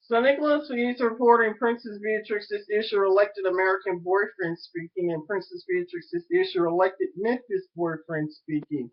So Nicholas Pegues reporting Princess Beatrix's issue elected American boyfriend speaking, and Princess Beatrix's issue elected Memphis boyfriend speaking.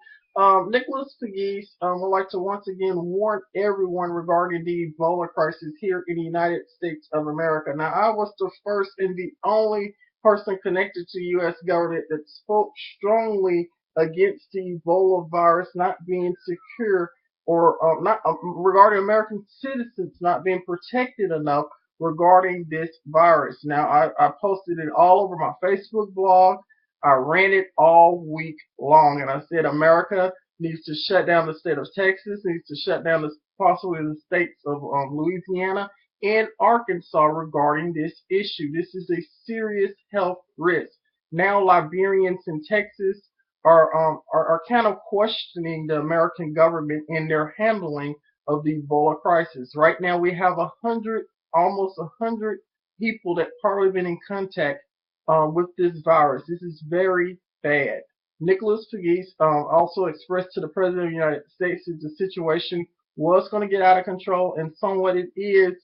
Nicholas Pegues would like to once again warn everyone regarding the Ebola crisis here in the United States of America. Now, I was the first and the only person connected to the U.S. government that spoke strongly against the Ebola virus not being secure or not regarding American citizens not being protected enough regarding this virus. Now, I posted it all over my Facebook blog. I ran it all week long, and I said America needs to shut down the state of Texas, needs to shut down possibly the states of Louisiana and Arkansas regarding this issue. This is a serious health risk. Now, Liberians in Texas are kind of questioning the American government in their handling of the Ebola crisis. Right now, we have almost 100 people that probably been in contact with this virus. This is very bad. Nicholas Pegues also expressed to the President of the United States that the situation was going to get out of control, and somewhat it is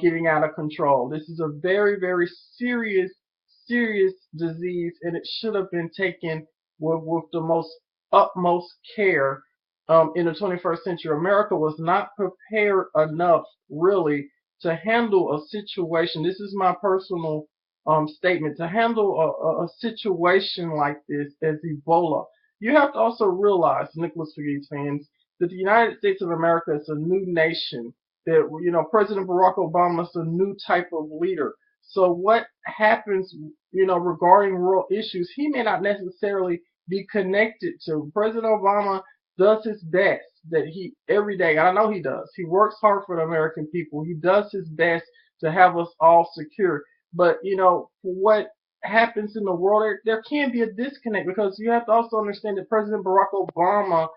getting out of control. This is a very, very serious disease, and it should have been taken with the most utmost care in the 21st century. America was not prepared enough, really, to handle a situation. This is my personal statement. To handle a situation like this as Ebola, you have to also realize, Nicholas Pegues fans, that the United States of America is a new nation. That President Barack Obama is a new type of leader. So what happens, regarding world issues, he may not necessarily be connected to. President Obama does his best every day. I know he does. He works hard for the American people. He does his best to have us all secure. But for what happens in the world, there can be a disconnect, because you have to also understand that President Barack Obama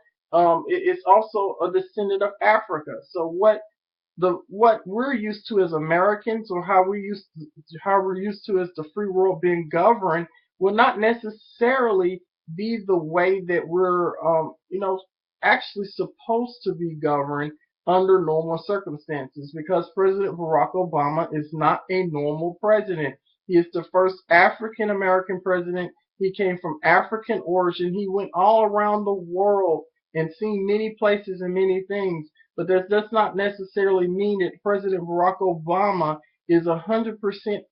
is also a descendant of Africa. So what we're used to as Americans, or how we're used to as the free world being governed, will not necessarily be the way that we're actually supposed to be governed under normal circumstances, because President Barack Obama is not a normal president. He is the first African American president. He came from African origin. He went all around the world and seen many places and many things. But that does not necessarily mean that President Barack Obama is 100%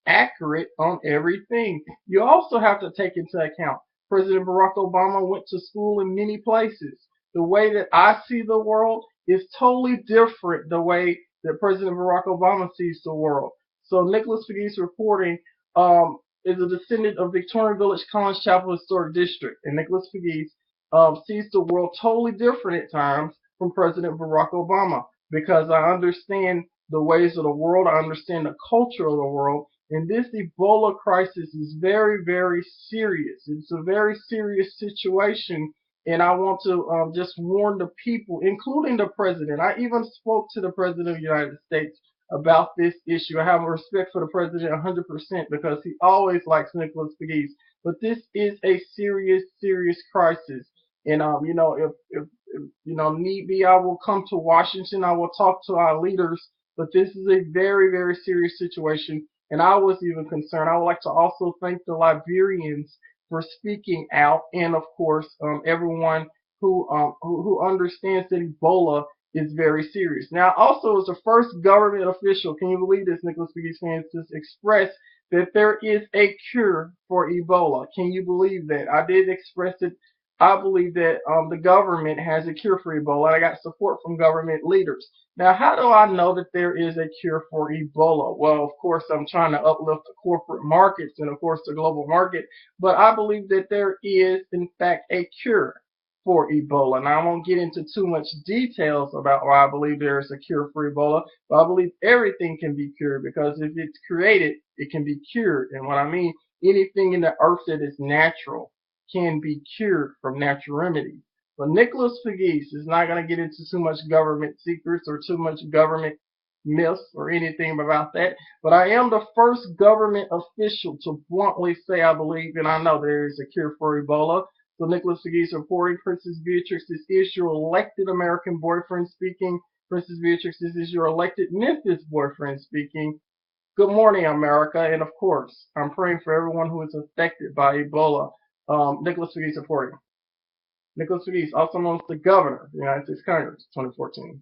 accurate on everything. You also have to take into account President Barack Obama went to school in many places. The way that I see the world is totally different the way that President Barack Obama sees the world. So Nicholas Pegues reporting is a descendant of Victorian Village College Chapel Historic District, and Nicholas Pegues sees the world totally different at times from President Barack Obama, because I understand the ways of the world, I understand the culture of the world, and this Ebola crisis is very, very serious. It's a very serious situation, and I want to just warn the people, including the President. I even spoke to the President of the United States about this issue. I have respect for the President 100%, because he always likes Nicholas Pegues. But this is a serious, serious crisis. And if need be, I will come to Washington. I will talk to our leaders. But this is a very, very serious situation, and I was even concerned. I would like to also thank the Liberians for speaking out, and of course, everyone who understands that Ebola is very serious. Now, also, as the first government official, can you believe this, Nicholas Pegues fans, to express that there is a cure for Ebola? Can you believe that? I did express it. I believe that the government has a cure for Ebola. I got support from government leaders. Now, how do I know that there is a cure for Ebola? Well, of course, I'm trying to uplift the corporate markets and, of course, the global market. But I believe that there is, in fact, a cure for Ebola. Now, I won't get into too much details about why I believe there is a cure for Ebola, but I believe everything can be cured, because if it's created, it can be cured. And what I mean, anything in the earth that is natural can be cured from natural remedies. But Nicholas Pegues is not going to get into too much government secrets or too much government myths or anything about that. But I am the first government official to bluntly say I believe and I know there is a cure for Ebola. So Nicholas Pegues reporting Princess Beatrix's issue elected American boyfriend speaking. Princess Beatrix, this is your elected Memphis boyfriend speaking. Good morning, America, and of course, I'm praying for everyone who is affected by Ebola. Nicholas Pegues reporting. Nicholas Pegues, also known as the Governor of the United States Congress, 2014.